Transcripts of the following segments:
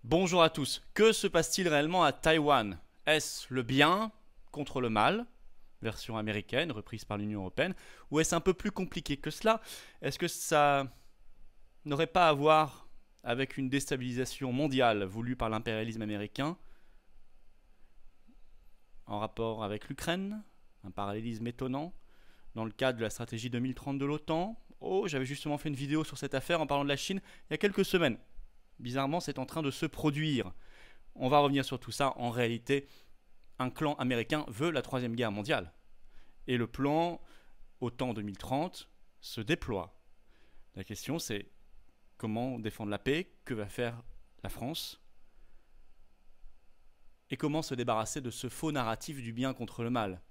Bonjour à tous. Que se passe-t-il réellement à Taïwan? Est-ce le bien contre le mal, version américaine, reprise par l'Union européenne, ou est-ce un peu plus compliqué que cela? Est-ce que ça n'aurait pas à voir avec une déstabilisation mondiale voulue par l'impérialisme américain en rapport avec l'Ukraine? Un parallélisme étonnant dans le cadre de la stratégie 2030 de l'OTAN. Oh, j'avais justement fait une vidéo sur cette affaire en parlant de la Chine il y a quelques semaines. Bizarrement, c'est en train de se produire. On va revenir sur tout ça. En réalité, un clan américain veut la Troisième Guerre mondiale. Et le plan OTAN 2030 se déploie. La question, c'est comment défendre la paix? Que va faire la France? Et comment se débarrasser de ce faux narratif du bien contre le mal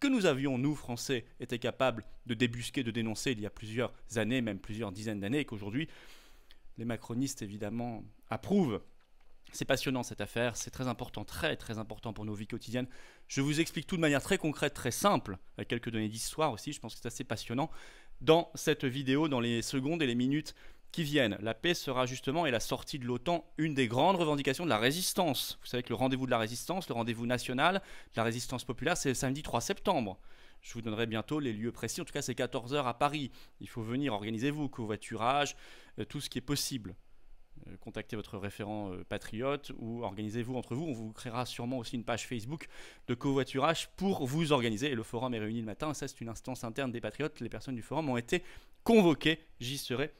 que nous avions, nous, Français, été capables de débusquer, de dénoncer il y a plusieurs années, même plusieurs dizaines d'années, et qu'aujourd'hui, les macronistes, évidemment, approuvent. C'est passionnant cette affaire, c'est très important, très très important pour nos vies quotidiennes. Je vous explique tout de manière très concrète, très simple, avec quelques données d'histoire aussi, je pense que c'est assez passionnant, dans cette vidéo, dans les secondes et les minutes qui viennent. La paix sera justement, et la sortie de l'OTAN, une des grandes revendications de la résistance. Vous savez que le rendez-vous de la résistance, le rendez-vous national de la résistance populaire, c'est le samedi 3 septembre. Je vous donnerai bientôt les lieux précis, en tout cas c'est 14 h à Paris. Il faut venir, organisez-vous, covoiturage, tout ce qui est possible. Contactez votre référent patriote ou organisez-vous entre vous. On vous créera sûrement aussi une page Facebook de covoiturage pour vous organiser. Et le forum est réuni le matin. Ça, c'est une instance interne des patriotes. Les personnes du forum ont été convoquées. J'y serai,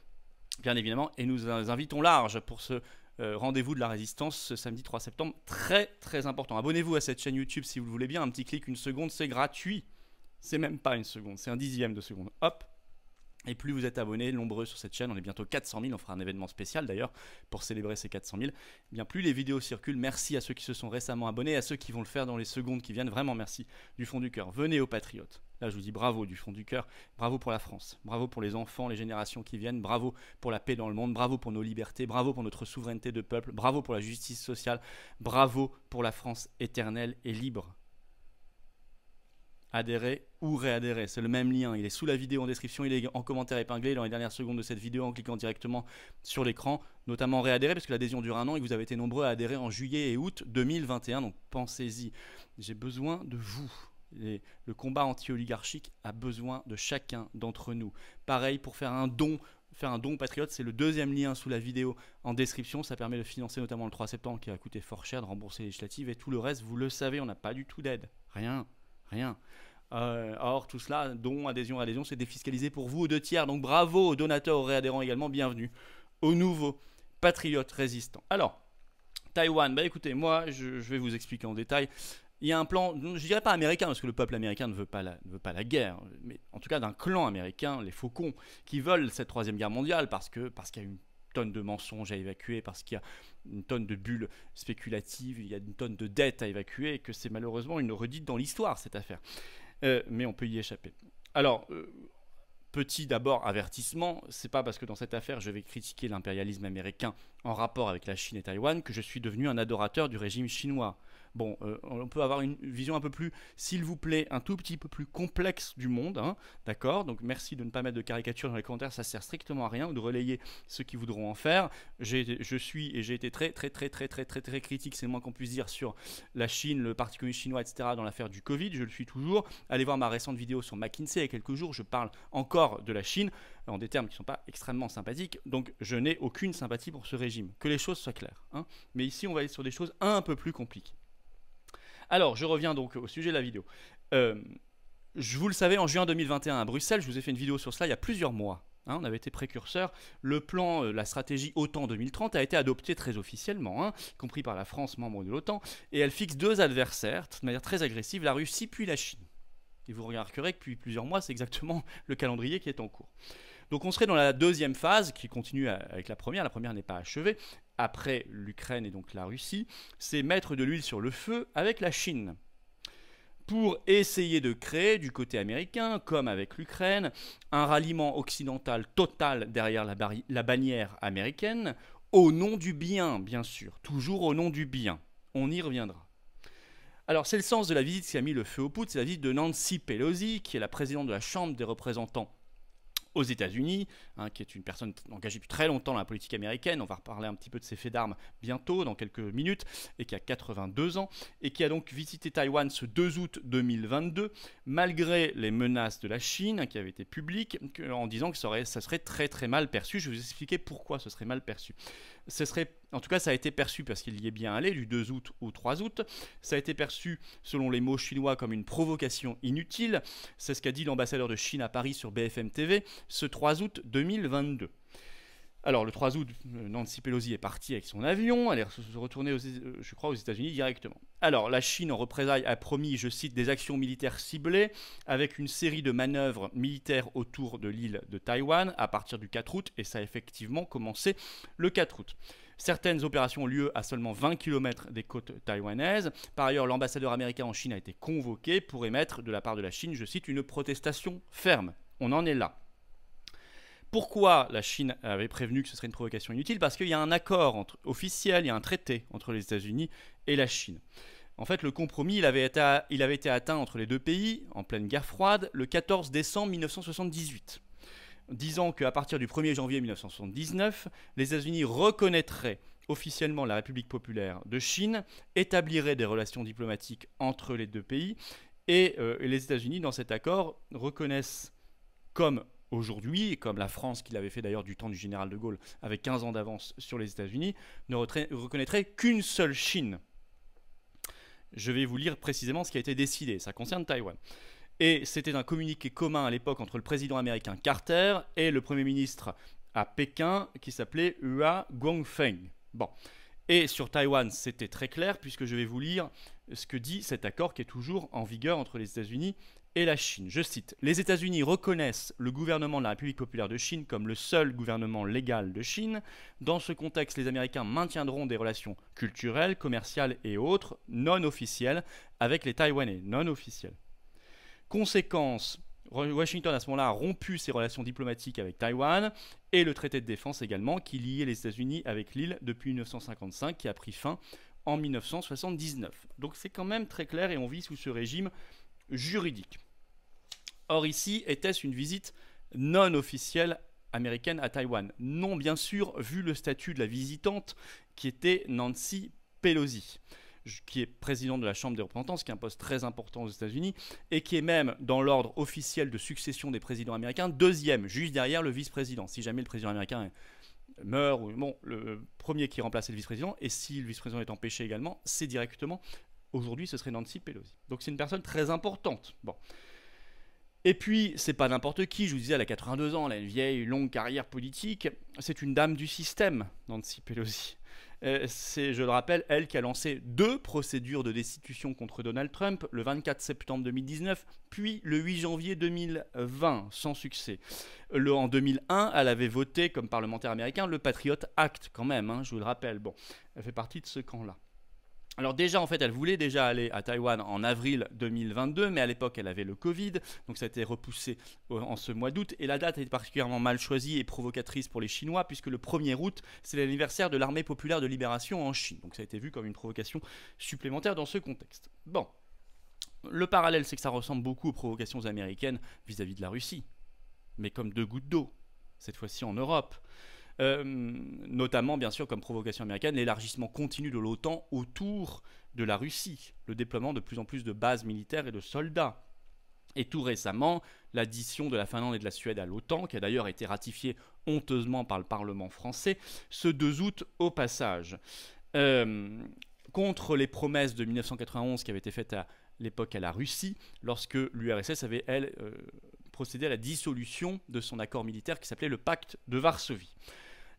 bien évidemment. Et nous invitons large pour ce rendez-vous de la résistance ce samedi 3 septembre. Très, très important. Abonnez-vous à cette chaîne YouTube si vous le voulez bien. Un petit clic, une seconde, c'est gratuit. C'est même pas une seconde, c'est un dixième de seconde. Hop. Et plus vous êtes abonnés, nombreux sur cette chaîne, on est bientôt 400 000, on fera un événement spécial d'ailleurs pour célébrer ces 400 000. Bien plus les vidéos circulent, merci à ceux qui se sont récemment abonnés, à ceux qui vont le faire dans les secondes qui viennent, vraiment merci du fond du cœur. Venez aux patriotes, là je vous dis bravo du fond du cœur, bravo pour la France, bravo pour les enfants, les générations qui viennent, bravo pour la paix dans le monde, bravo pour nos libertés, bravo pour notre souveraineté de peuple, bravo pour la justice sociale, bravo pour la France éternelle et libre. Adhérer ou réadhérer, c'est le même lien, il est sous la vidéo en description, il est en commentaire épinglé dans les dernières secondes de cette vidéo en cliquant directement sur l'écran, notamment réadhérer parce que l'adhésion dure un an et que vous avez été nombreux à adhérer en juillet et août 2021, donc pensez-y, j'ai besoin de vous. Et le combat anti-oligarchique a besoin de chacun d'entre nous. Pareil pour faire un don patriote, c'est le deuxième lien sous la vidéo en description, ça permet de financer notamment le 3 septembre qui a coûté fort cher, de rembourser les législatives et tout le reste, vous le savez, on n'a pas du tout d'aide, rien. Or, tout cela, don, adhésion, c'est défiscalisé pour vous aux 2 tiers. Donc bravo aux donateurs, aux réadhérents également, bienvenue aux nouveaux patriotes résistants. Alors, Taïwan, bah écoutez, moi je vais vous expliquer en détail. Il y a un plan, je dirais pas américain, parce que le peuple américain ne veut pas la guerre, mais en tout cas d'un clan américain, les faucons, qui veulent cette troisième guerre mondiale parce qu'il y a une tonne de mensonges à évacuer, parce qu'il y a une tonne de bulles spéculatives, il y a une tonne de dettes à évacuer, et que c'est malheureusement une redite dans l'histoire, cette affaire. Mais on peut y échapper. Alors, petit d'abord avertissement, c'est pas parce que dans cette affaire je vais critiquer l'impérialisme américain en rapport avec la Chine et Taïwan que je suis devenu un adorateur du régime chinois. Bon, on peut avoir une vision un peu plus, s'il vous plaît, un tout petit peu plus complexe du monde, hein, d'accord? Donc merci de ne pas mettre de caricatures dans les commentaires, ça sert strictement à rien, ou de relayer ceux qui voudront en faire. Je suis et j'ai été très critique, c'est le moins qu'on puisse dire, sur la Chine, le Parti communiste chinois, etc. dans l'affaire du Covid, je le suis toujours. Allez voir ma récente vidéo sur McKinsey, il y a quelques jours, je parle encore de la Chine, en des termes qui ne sont pas extrêmement sympathiques, donc je n'ai aucune sympathie pour ce régime, que les choses soient claires, hein. Mais ici on va aller sur des choses un peu plus compliquées. Alors, je reviens donc au sujet de la vidéo. Vous le savez, en juin 2021 à Bruxelles, je vous ai fait une vidéo sur cela il y a plusieurs mois. Hein, on avait été précurseurs. Le plan, la stratégie OTAN 2030 a été adoptée très officiellement, hein, compris par la France, membre de l'OTAN, et elle fixe 2 adversaires, de manière très agressive, la Russie puis la Chine. Et vous remarquerez que depuis plusieurs mois, c'est exactement le calendrier qui est en cours. Donc on serait dans la deuxième phase qui continue avec la première n'est pas achevée, après l'Ukraine et donc la Russie, c'est mettre de l'huile sur le feu avec la Chine pour essayer de créer du côté américain, comme avec l'Ukraine, un ralliement occidental total derrière la bannière américaine, au nom du bien, bien sûr, toujours au nom du bien. On y reviendra. Alors c'est le sens de la visite qui a mis le feu aux poudres, c'est la visite de Nancy Pelosi, qui est la présidente de la Chambre des représentants aux États-Unis, hein, qui est une personne engagée depuis très longtemps dans la politique américaine. On va reparler un petit peu de ses faits d'armes bientôt, dans quelques minutes, et qui a 82 ans, et qui a donc visité Taïwan ce 2 août 2022, malgré les menaces de la Chine, hein, qui avaient été publiques, en disant que ça serait très très mal perçu. Je vais vous expliquer pourquoi ce serait mal perçu. En tout cas, ça a été perçu, parce qu'il y est bien allé, du 2 août au 3 août, ça a été perçu, selon les mots chinois, comme une provocation inutile. C'est ce qu'a dit l'ambassadeur de Chine à Paris sur BFM TV ce 3 août 2022. Alors, le 3 août, Nancy Pelosi est partie avec son avion, elle est retournée, je crois, aux États-Unis directement. Alors, la Chine, en représailles, a promis, je cite, des actions militaires ciblées, avec une série de manœuvres militaires autour de l'île de Taïwan à partir du 4 août, et ça a effectivement commencé le 4 août. Certaines opérations ont lieu à seulement 20 km des côtes taïwanaises. Par ailleurs, l'ambassadeur américain en Chine a été convoqué pour émettre, de la part de la Chine, je cite, une protestation ferme. On en est là. Pourquoi la Chine avait prévenu que ce serait une provocation inutile? Parce qu'il y a un accord officiel, il y a un traité entre les États-Unis et la Chine. En fait, le compromis, il avait été atteint entre les deux pays, en pleine guerre froide, le 14 décembre 1978. Disant qu'à partir du 1er janvier 1979, les États-Unis reconnaîtraient officiellement la République populaire de Chine, établiraient des relations diplomatiques entre les deux pays, et les États-Unis, dans cet accord, reconnaissent comme aujourd'hui, et comme la France, qui l'avait fait d'ailleurs du temps du général de Gaulle, avec 15 ans d'avance sur les États-Unis, ne reconnaîtrait qu'une seule Chine. Je vais vous lire précisément ce qui a été décidé, ça concerne Taïwan. Et c'était un communiqué commun à l'époque entre le président américain Carter et le Premier ministre à Pékin qui s'appelait Hua Guangfeng. Bon. Et sur Taïwan, c'était très clair, puisque je vais vous lire ce que dit cet accord qui est toujours en vigueur entre les États-Unis et la Chine. Je cite: « Les États-Unis reconnaissent le gouvernement de la République populaire de Chine comme le seul gouvernement légal de Chine. Dans ce contexte, les Américains maintiendront des relations culturelles, commerciales et autres non officielles avec les Taïwanais, non officielles. Conséquence, Washington à ce moment-là a rompu ses relations diplomatiques avec Taïwan et le traité de défense également qui liait les États-Unis avec l'île depuis 1955 qui a pris fin en 1979. Donc c'est quand même très clair et on vit sous ce régime juridique. Or ici, était-ce une visite non officielle américaine à Taïwan? Non, bien sûr, vu le statut de la visitante qui était Nancy Pelosi, qui est présidente de la Chambre des représentants, ce qui est un poste très important aux États-Unis, et qui est même, dans l'ordre officiel de succession des présidents américains, deuxième, juste derrière le vice-président. Si jamais le président américain meurt, ou bon, le premier qui remplace le vice-président, et si le vice-président est empêché également, c'est directement, aujourd'hui, ce serait Nancy Pelosi. Donc c'est une personne très importante. Bon. Et puis, c'est pas n'importe qui, je vous disais, elle a 82 ans, elle a une vieille, longue carrière politique, c'est une dame du système, Nancy Pelosi. C'est, je le rappelle, elle qui a lancé 2 procédures de destitution contre Donald Trump, le 24 septembre 2019, puis le 8 janvier 2020, sans succès. En 2001, elle avait voté, comme parlementaire américain, le Patriot Act, quand même, hein, je vous le rappelle. Bon, elle fait partie de ce camp-là. Alors déjà, en fait, elle voulait déjà aller à Taïwan en avril 2022, mais à l'époque, elle avait le Covid, donc ça a été repoussé en ce mois d'août, et la date est particulièrement mal choisie et provocatrice pour les Chinois, puisque le 1er août, c'est l'anniversaire de l'Armée populaire de libération en Chine, donc ça a été vu comme une provocation supplémentaire dans ce contexte. Bon, le parallèle, c'est que ça ressemble beaucoup aux provocations américaines vis-à-vis de la Russie, mais comme 2 gouttes d'eau, cette fois-ci en Europe. Notamment bien sûr comme provocation américaine l'élargissement continu de l'OTAN autour de la Russie, le déploiement de plus en plus de bases militaires et de soldats, et tout récemment l'addition de la Finlande et de la Suède à l'OTAN, qui a d'ailleurs été ratifiée honteusement par le Parlement français ce 2 août au passage, contre les promesses de 1991 qui avaient été faites à l'époque à la Russie, lorsque l'URSS avait procédé à la dissolution de son accord militaire qui s'appelait le Pacte de Varsovie.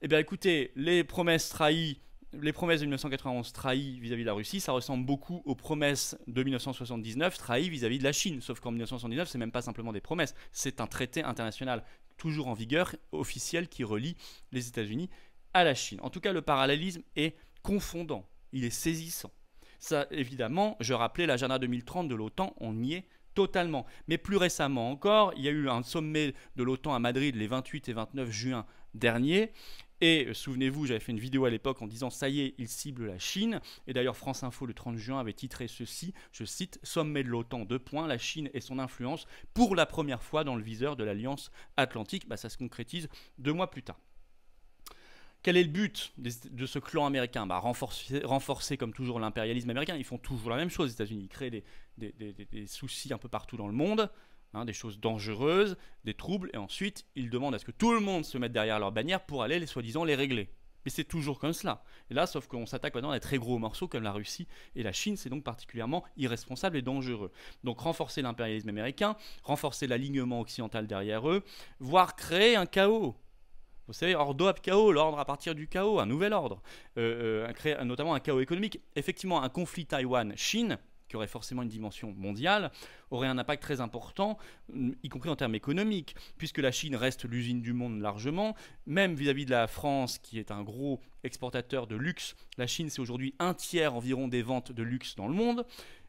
Eh bien écoutez, les promesses de 1991 trahies vis-à-vis de la Russie, ça ressemble beaucoup aux promesses de 1979 trahies vis-à-vis de la Chine. Sauf qu'en 1979, c'est même pas simplement des promesses, c'est un traité international toujours en vigueur, officiel, qui relie les États-Unis à la Chine. En tout cas, le parallélisme est confondant, il est saisissant. Ça, évidemment, je rappelais l'agenda 2030 de l'OTAN, on y est totalement. Mais plus récemment encore, il y a eu un sommet de l'OTAN à Madrid les 28 et 29 juin dernier. Et souvenez-vous, j'avais fait une vidéo à l'époque en disant ça y est, il cible la Chine. Et d'ailleurs, France Info le 30 juin avait titré ceci, je cite, sommet de l'OTAN, : la Chine et son influence pour la première fois dans le viseur de l'Alliance Atlantique. Ça se concrétise 2 mois plus tard. Quel est le but de ce clan américain ? Renforcer comme toujours l'impérialisme américain. Ils font toujours la même chose, les États-Unis. Ils créent des soucis un peu partout dans le monde, des choses dangereuses, des troubles, et ensuite ils demandent à ce que tout le monde se mette derrière leur bannière pour aller, soi-disant, les régler. Mais c'est toujours comme cela. Et là, sauf qu'on s'attaque maintenant à des très gros morceaux comme la Russie et la Chine, c'est donc particulièrement irresponsable et dangereux. Donc renforcer l'impérialisme américain, renforcer l'alignement occidental derrière eux, voire créer un chaos. Vous savez, ordo ab chaos, l'ordre à partir du chaos, un nouvel ordre, créer notamment un chaos économique. Effectivement, un conflit Taïwan-Chine, qui aurait forcément une dimension mondiale, aurait un impact très important, y compris en termes économiques, puisque la Chine reste l'usine du monde largement, même vis-à-vis de la France, qui est un gros exportateur de luxe. La Chine, c'est aujourd'hui 1/3 environ des ventes de luxe dans le monde.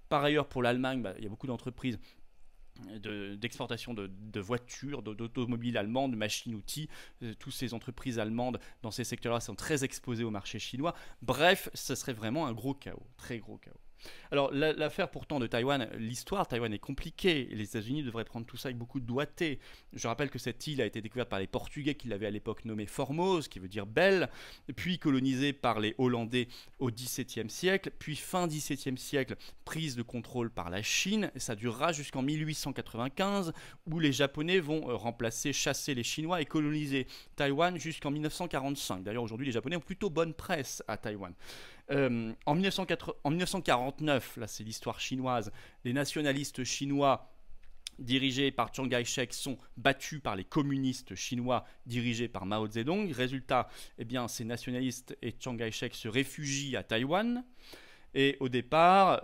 Par ailleurs, pour l'Allemagne, il y a beaucoup d'entreprises d'exportation de voitures, d'automobiles allemandes, de machines-outils. Toutes ces entreprises allemandes dans ces secteurs-là sont très exposées au marché chinois. Bref, ce serait vraiment un gros chaos, très gros chaos. Alors l'affaire pourtant de Taïwan, l'histoire Taïwan est compliquée et les États-Unis devraient prendre tout ça avec beaucoup de doigté. Je rappelle que cette île a été découverte par les Portugais qui l'avaient à l'époque nommée Formose, qui veut dire belle, puis colonisée par les Hollandais au XVIIe siècle, puis fin XVIIe siècle prise de contrôle par la Chine. Et ça durera jusqu'en 1895 où les Japonais vont remplacer, chasser les Chinois et coloniser Taïwan jusqu'en 1945. D'ailleurs aujourd'hui les Japonais ont plutôt bonne presse à Taïwan. En 1949, là c'est l'histoire chinoise, les nationalistes chinois dirigés par Chiang Kai-shek sont battus par les communistes chinois dirigés par Mao Zedong. Résultat, ces nationalistes et Chiang Kai-shek se réfugient à Taïwan. Et au départ,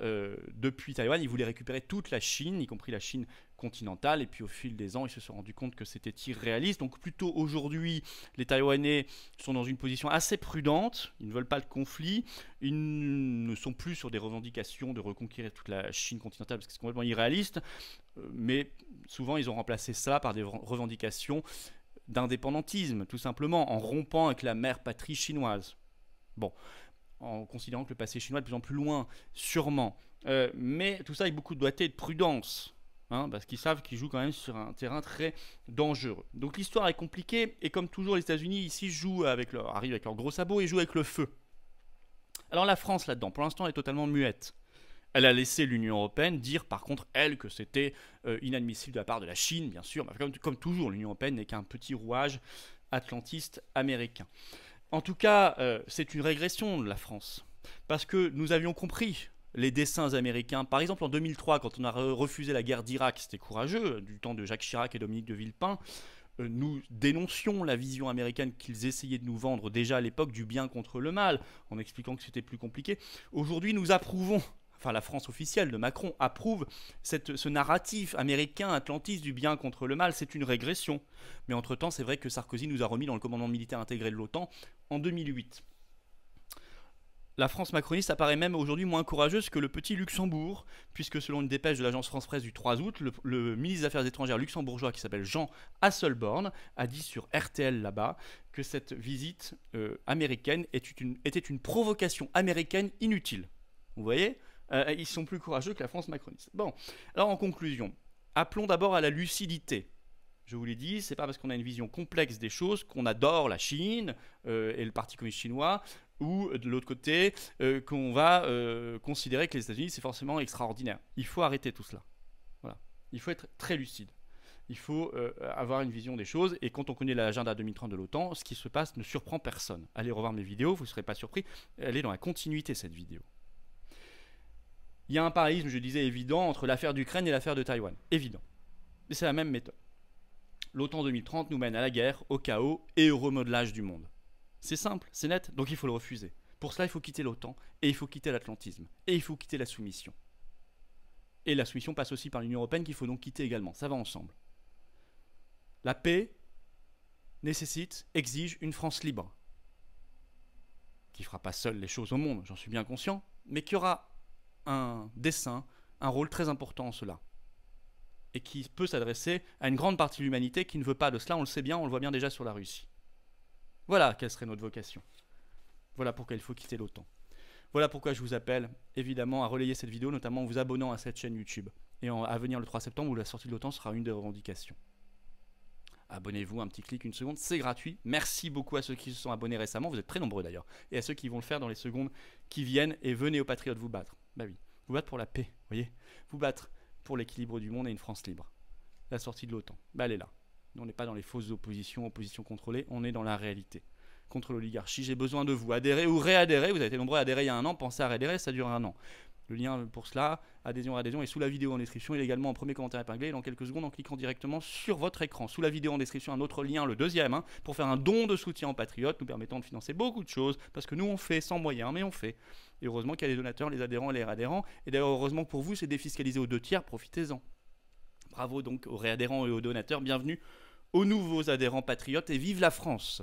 depuis Taïwan, ils voulaient récupérer toute la Chine, y compris la Chine continentale. Et puis au fil des ans, ils se sont rendus compte que c'était irréaliste. Donc plutôt aujourd'hui, les Taïwanais sont dans une position assez prudente. Ils ne veulent pas de conflit. Ils ne sont plus sur des revendications de reconquérir toute la Chine continentale parce que c'est complètement irréaliste. Mais souvent, ils ont remplacé ça par des revendications d'indépendantisme, tout simplement, en rompant avec la mère patrie chinoise. Bon, en considérant que le passé chinois est de plus en plus loin, sûrement. Mais tout ça avec beaucoup de doigté et de prudence, parce qu'ils savent qu'ils jouent quand même sur un terrain très dangereux. Donc l'histoire est compliquée, et comme toujours, les États-Unis ici arrivent avec leurs gros sabots et jouent avec le feu. Alors la France là-dedans, pour l'instant, est totalement muette. Elle a laissé l'Union européenne dire par contre, elle, que c'était inadmissible de la part de la Chine, bien sûr. Comme toujours, l'Union européenne n'est qu'un petit rouage atlantiste américain. En tout cas, c'est une régression de la France, parce que nous avions compris les desseins américains. Par exemple, en 2003, quand on a refusé la guerre d'Irak, c'était courageux, du temps de Jacques Chirac et Dominique de Villepin, nous dénoncions la vision américaine qu'ils essayaient de nous vendre déjà à l'époque du bien contre le mal, en expliquant que c'était plus compliqué. Aujourd'hui, nous approuvons, enfin la France officielle de Macron approuve ce narratif américain atlantiste du bien contre le mal. C'est une régression. Mais entre-temps, c'est vrai que Sarkozy nous a remis dans le commandement militaire intégré de l'OTAN en 2008. La France macroniste apparaît même aujourd'hui moins courageuse que le petit Luxembourg, puisque selon une dépêche de l'agence France-Presse du 3 août, le ministre des Affaires étrangères luxembourgeois qui s'appelle Jean Hasselborn a dit sur RTL là-bas que cette visite américaine était une provocation américaine inutile. Vous voyez ? Ils sont plus courageux que la France macroniste. Bon, alors en conclusion, appelons d'abord à la lucidité. Je vous l'ai dit, c'est pas parce qu'on a une vision complexe des choses qu'on adore la Chine et le Parti communiste chinois, ou de l'autre côté, qu'on va considérer que les États-Unis c'est forcément extraordinaire. Il faut arrêter tout cela. Voilà. Il faut être très lucide. Il faut avoir une vision des choses, et quand on connaît l'agenda 2030 de l'OTAN, ce qui se passe ne surprend personne. Allez revoir mes vidéos, vous ne serez pas surpris. Elle est dans la continuité, cette vidéo. Il y a un parallélisme, je disais, évident entre l'affaire d'Ukraine et l'affaire de Taïwan. Évident. Mais c'est la même méthode. L'OTAN 2030 nous mène à la guerre, au chaos et au remodelage du monde. C'est simple, c'est net, donc il faut le refuser. Pour cela, il faut quitter l'OTAN, et il faut quitter l'atlantisme, et il faut quitter la soumission. Et la soumission passe aussi par l'Union européenne qu'il faut donc quitter également. Ça va ensemble. La paix exige une France libre, qui ne fera pas seule les choses au monde, j'en suis bien conscient, mais qui aura un dessein, un rôle très important en cela, et qui peut s'adresser à une grande partie de l'humanité qui ne veut pas de cela. On le sait bien, on le voit bien déjà sur la Russie. Voilà quelle serait notre vocation. Voilà pourquoi il faut quitter l'OTAN. Voilà pourquoi je vous appelle évidemment à relayer cette vidéo, notamment en vous abonnant à cette chaîne YouTube. Et à venir le 3 septembre où la sortie de l'OTAN sera une des revendications. Abonnez-vous, un petit clic, une seconde, c'est gratuit. Merci beaucoup à ceux qui se sont abonnés récemment, vous êtes très nombreux d'ailleurs, et à ceux qui vont le faire dans les secondes qui viennent. Et venez aux patriotes vous battre. Bah oui, vous battre pour la paix, vous voyez, vous battre pour l'équilibre du monde et une France libre. La sortie de l'OTAN, bah elle est là. On n'est pas dans les fausses oppositions, oppositions contrôlées, on est dans la réalité. Contre l'oligarchie, j'ai besoin de vous. Adhérez ou réadhérez, vous avez été nombreux à adhérer il y a un an, pensez à réadhérer, ça dure un an. Le lien pour cela, adhésion, est sous la vidéo en description. Il est également en premier commentaire épinglé. Et dans quelques secondes, en cliquant directement sur votre écran. Sous la vidéo en description, un autre lien, le deuxième, pour faire un don de soutien aux patriotes, nous permettant de financer beaucoup de choses. Parce que nous, on fait sans moyens, mais on fait. Et heureusement qu'il y a les donateurs, les adhérents et les réadhérents. Et d'ailleurs, heureusement pour vous, c'est défiscalisé aux 2/3. Profitez-en. Bravo donc aux réadhérents et aux donateurs. Bienvenue aux nouveaux adhérents patriotes. Et vive la France!